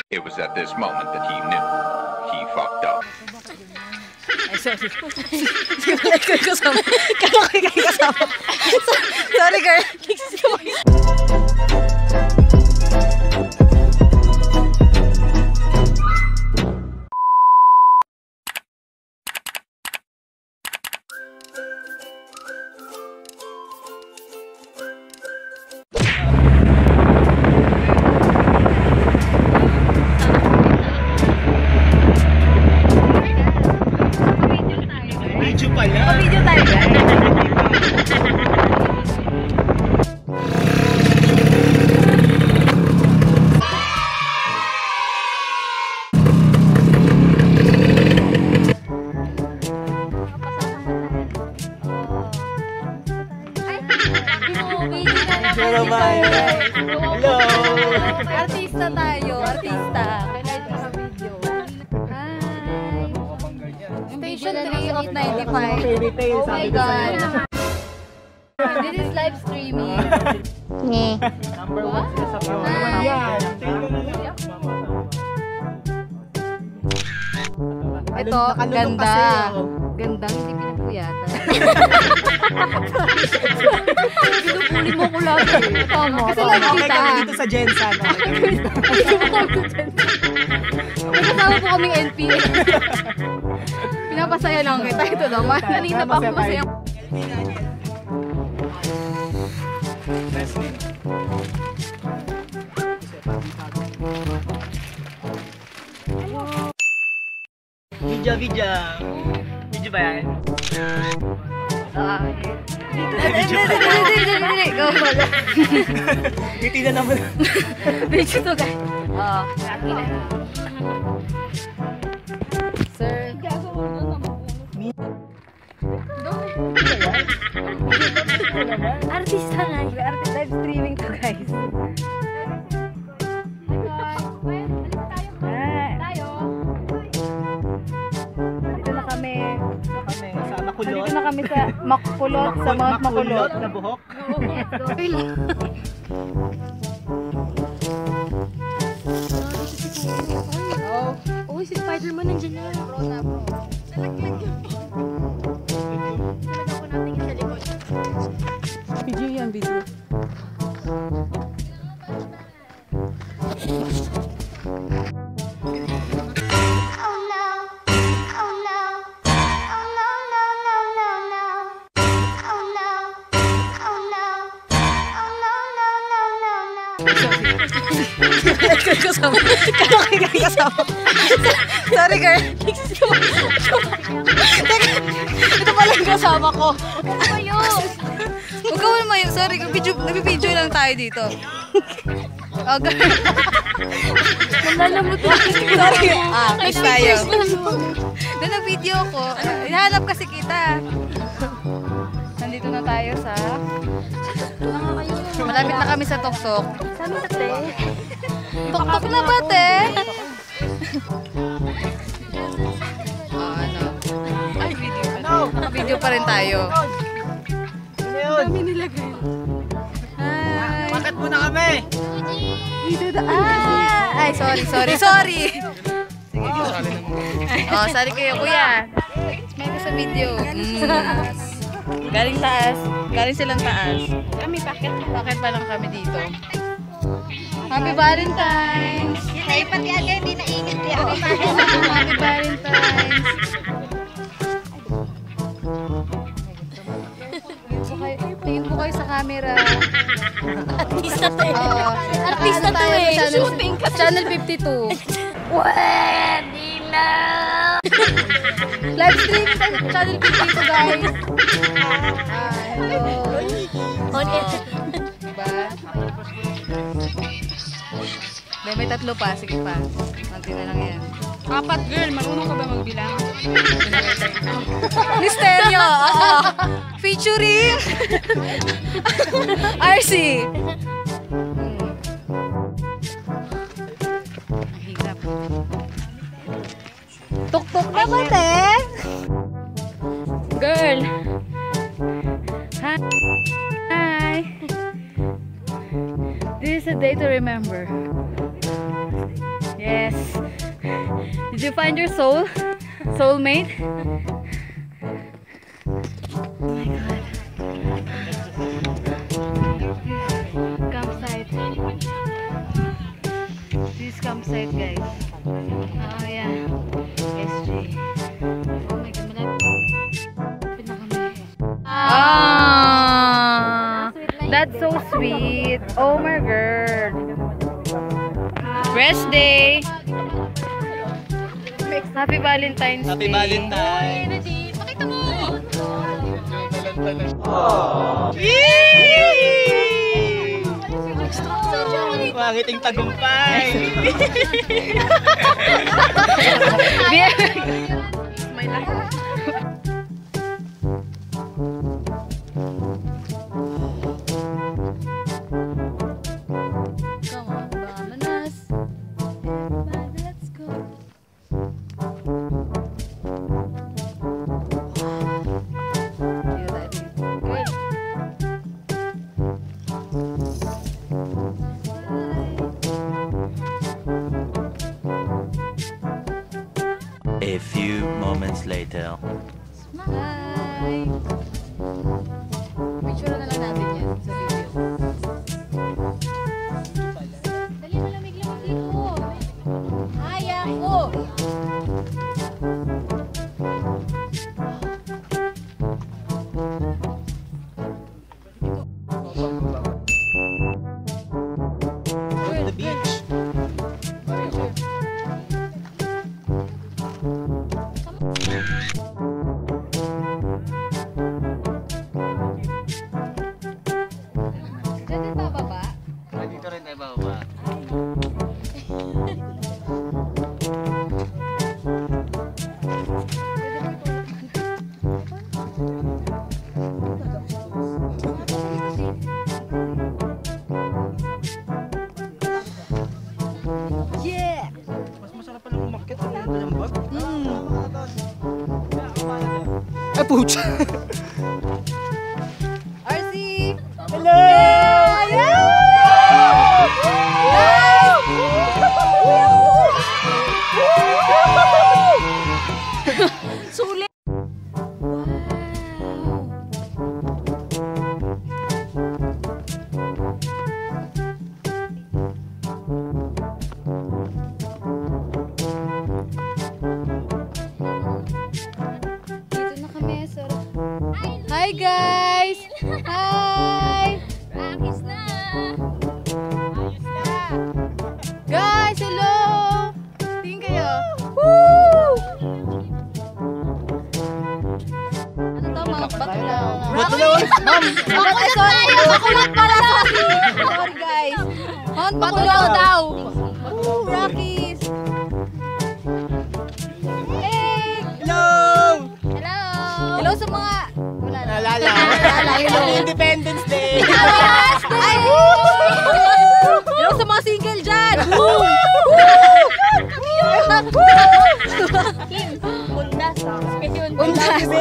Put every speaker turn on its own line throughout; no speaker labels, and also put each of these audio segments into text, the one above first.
It was at this moment that he knew he fucked up.
Ay, sorry. Sorry, kasama. Sorry, girl.
Video pala.
Video tayo, guys.
Hello!
Artista tayo, artista. Kailangan sa video. Hi! Station 3 of 95. Oh my God! This is live streaming.
Number 1 sila sa Pinoy.
Hi! Ito, ganda. Ganda, hindi pinapuyatan. Pinupuli mo ko lagi. Tama. Kasi lang
Okay
kita.
kami dito sa Jensen.
May kasama po kaming NPA. Pinapasaya lang kita. Ito naman. Kanina pa ako masaya.
Video. Video ba yan?
Hindi. Go pala.
Titi na naman.
Video to guys. Oo. Sir. Artista nga. Artista live streaming to guys. Dito na kami.
Sa Makulot.
Dito na kami sa Makulot, sa Mount Makulot.
Na buhok.
Oh, si Spider-Man nandiyan na. Bro na, bro. Nalaglag yun. Nalaglag ko natin sa likod. Video yan, video. Kasama. Kasama. Sorry, girl. Ito pala yung kasama ko. Huwag ka mayo. Sorry, nabibidyo lang tayo dito. Oh, girl. Nalalamot lang. Sorry. Next tayo. Doon ang video ko. Hinahanap kasi kita. Nandito na tayo sa... Malapit na kami sa Tuktok. Saan na te? Tuktok na ba te? Ano? Ay, video pa. Naka-video pa rin tayo.
Ano yun?
Kami nilagay. Hi!
Bakit muna kami?
Ay, sorry. Sige. Oh, sorry kayo, kuya. May ko sa video. Galing taas. Galing silang taas. Kami, bakit pa lang kami dito? Happy Valentine's!
Ay, pati aga, hindi naingat niya.
Happy Valentine's! Tingin po kayo sa camera.
Artista tayo. Artista
tayo
tayo eh.
sa
Shooting ka.
Channel 52.
Pwede na.
Live stream sa Channel 52, guys. Hello.
On it.
Diba? May tatlo pa. Sige pa. Konti na lang yan.
4, girl. Marunong ka ba magbilang?
Misteryo! Oo. Featuring RC. Hirap. Tuk-tuk na ba, te? Girl. Hi. This is a day to remember. Did you find your soul? Soulmate? Oh my god. Campsite. This is campsite, guys. Oh yeah. SJ. Oh my god, malapit na kami. Ah, that's so sweet. Oh my girl. Rest day. Happy Valentine's
Happy
Day.
Valentine.
Pakita mo!
Mangiting tagumpay.
Come on, Bamanas. Everybody, let's go.
A few moments later.
Hi! Picture na lang natin yan sa video.
Dali, malamig-lamig dito. Kaya ko!
The beach.
Diyan din bababa.
Dito rin tayo bababa.
Yeah!
Mas masarap pala umakyat ang ganda ng bag. Ay, pucha!
RC!
Hello!
Sulit! Dito na kami, sir. Hi guys! Hi!
Practice na!
Guys, hello! Tingin kayo. Woo! Ano to, mga bakulaw?
Bakulaw! Ma'am!
Sorry, bakulat pala, sorry! Sorry guys. Mount Bakulaw daw. Woo, Rockies! Hey!
Hello!
Hello! Hello sa mga... Wala na.
Naalala.
Hello.
Independence Day!
Ay! Hello sa mga single dyan! Woo!
Undas.
Undas!
Baby!
Undas mo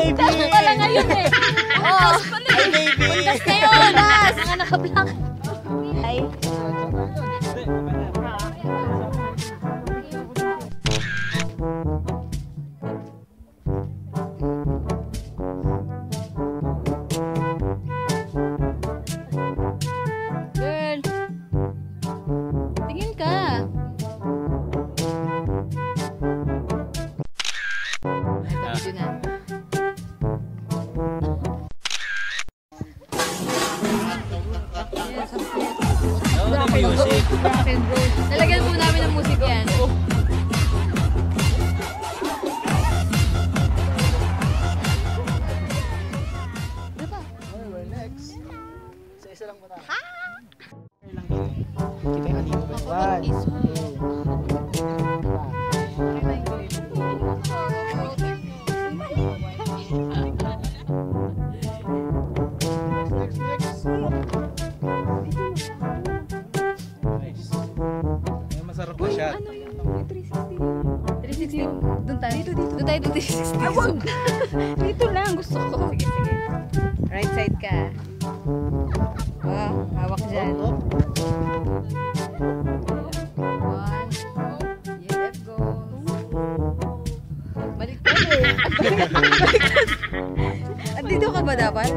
pala ngayon eh.
Oh!
Ay, baby!
Undas kayo! Undas!
Mga naka-black.
Ay! Girl! Tingin ka! Ito na.
Oh, the music!
Rock and roll. Nalagyan po namin ng music yan.
We're next. Isa lang muna. Ha? Kita yung animo. One, two. Next, next. Nice. May masarap na shot.
360. Doon tayo. Doon tayo 360. Awag! Dito lang. Gusto ko. Sige, sige. Right side ka. Wow, hawak dyan. One. Yeah, let's go. Dito ka ba dapat?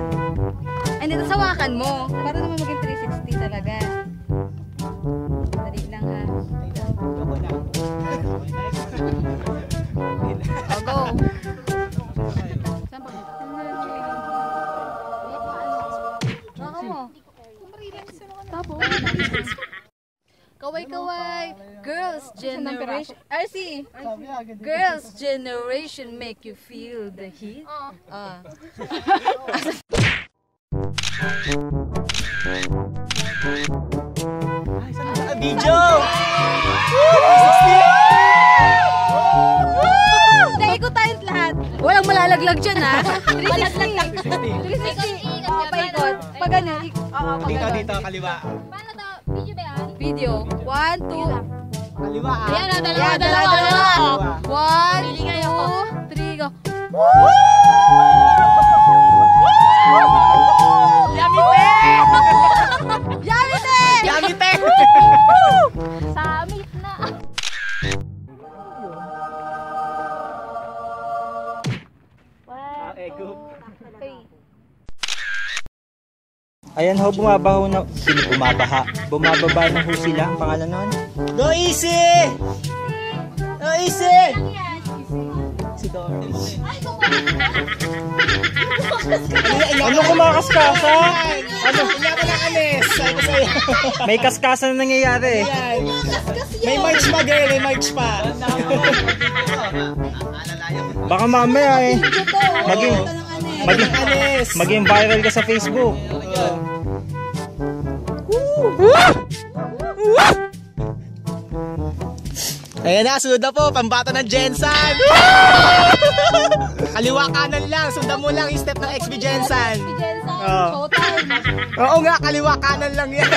Ay, dito sawakan mo. Para naman maging 360 talaga. Dali lang ha. O, go. Saan pa? Baka mo. Kaway-kaway. Girls' generation. RC. Girls' generation make you feel the heat. Ah.
Video!
Naikot tayong lahat. Walang malalaglag dyan ha. 360. 360. Oo, paikot. Pag ano,
Dito, kaliwa.
Paano to? Video ba yan?
Video. 1, 2.
Kaliwa ah.
Ayan,
Yan, dalawa. 1, 2, 3, go. Yamite!
Yamite!
Samit na.
Ayan ho, bumabaho na. Sino bumabaha? Bumababa na ho sila. Ang pangalan nun? Go easy! Go easy! Si Doris. Ano kumakaskasa? Ano? Inyata na alis. Sabi ko sa'yo. May kaskasa na nangyayari. May march pa girl, may march pa. Baka mamaya eh. Maging viral ka sa Facebook. Ayan na, sunod na po, pambato ng Jensan. Kaliwa kanan lang, sundan mo lang yung step ng XB Jensan. Oo nga, kaliwa kanan lang yan.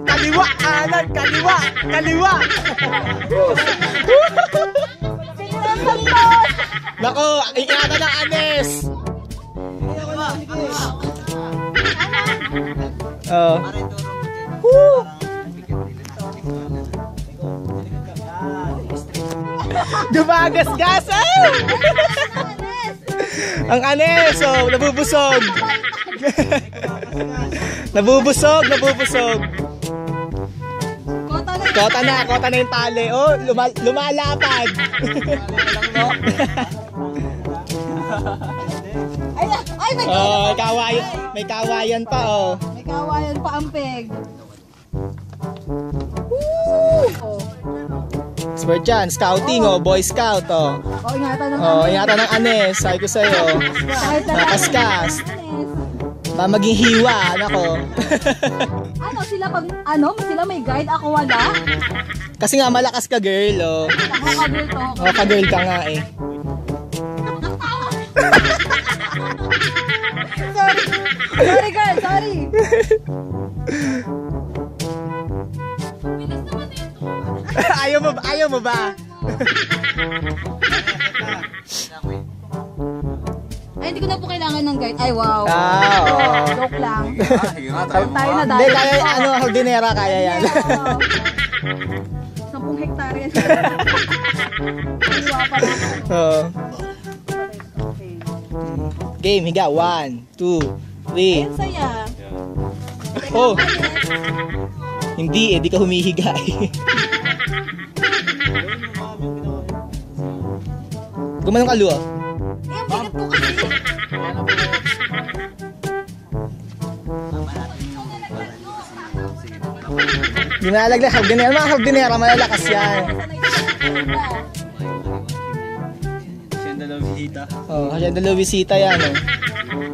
Kaliwa kanan, kaliwa. Nako, ingatan ng Anes. Dumagasgasan! Ang Anes, oh, nabubusog. nabubusog. Kota na yung tali. Oh, lumalapad.
Ay, may
Oh, may kawayan pa, oh.
May kawayan pa ang peg.
Expert yan, scouting, oh, boy scout, oh. Ingatan ng Anes, sabi ko sa'yo. Nakaskas. Ba maging hiwa, nako.
Ano sila pag sila may guide, ako wala.
Kasi nga malakas ka girl, oh.
Ako ka-girl to.
Oh, ka-girl ka nga eh.
Sorry girl, sorry.
Ayaw mo ba?
Ay, hindi ko na po kailangan ng guide. Ay, wow.
Oo.
Joke lang. Tayo na
Hindi,
dahil.
kaya, haldinera, kaya yan.
10 hektarya.
Oo. Game, higa. 1, 2, 3.
Ang saya.
Oh. Hindi, di ka humihiga eh. Gumanong ka, Lua.
Ang bigat ko kasi.
Di nalaglag, haldinera. Mga haldinera, malalakas yan. Oh, hasyenda Luisita yan, oh.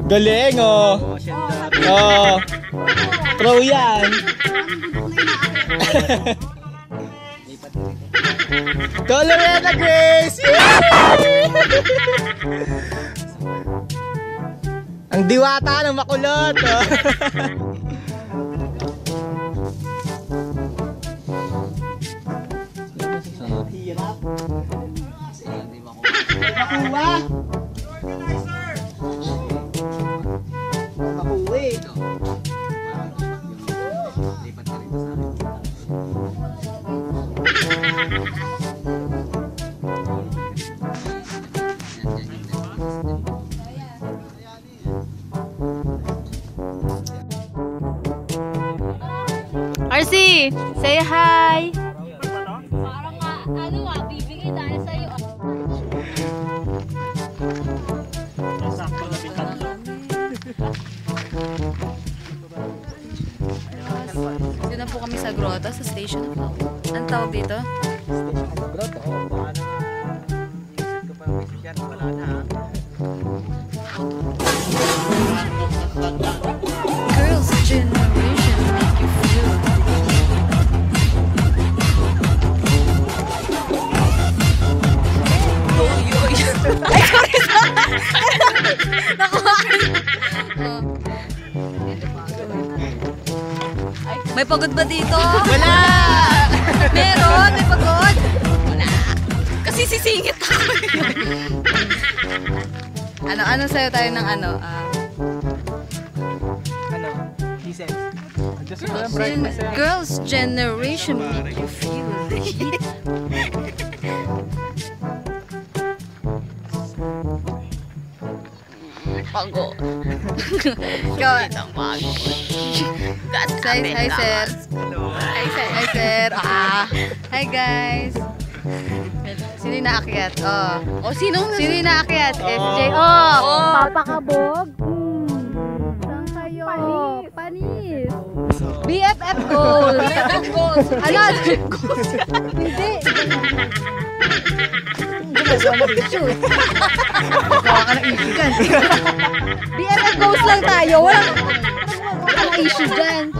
Galing, oh. Oh. Pro yan. Colorado Grace! Ang diwata ng makulot, oh. Hirap. Makuha. Makuha.
Louie, say hi.
Parang bibigay dahil sa'yo.
Dito na po kami sa grotto, sa station. Ang tawag dito? Girls' generation make you feel. Ay, sorry. Nakuha ko. May pagod ba dito? Wala! Meron? May pagod? Wala. Kasi sisingit ako. Ano sa'yo tayo ng ano? Girls' generation make you feel the heat. Pagod. Ikaw. Hi, sir. Hi, sir. Hi, guys. Sino yung naakyat? Sino yung naakyat? SJ. Papakabog. Saan kayo? Panis. BFF goals. Ano? Hindi. Shoot. Gawa ka ng issue dyan. BFF goals lang tayo. Walang issue dyan.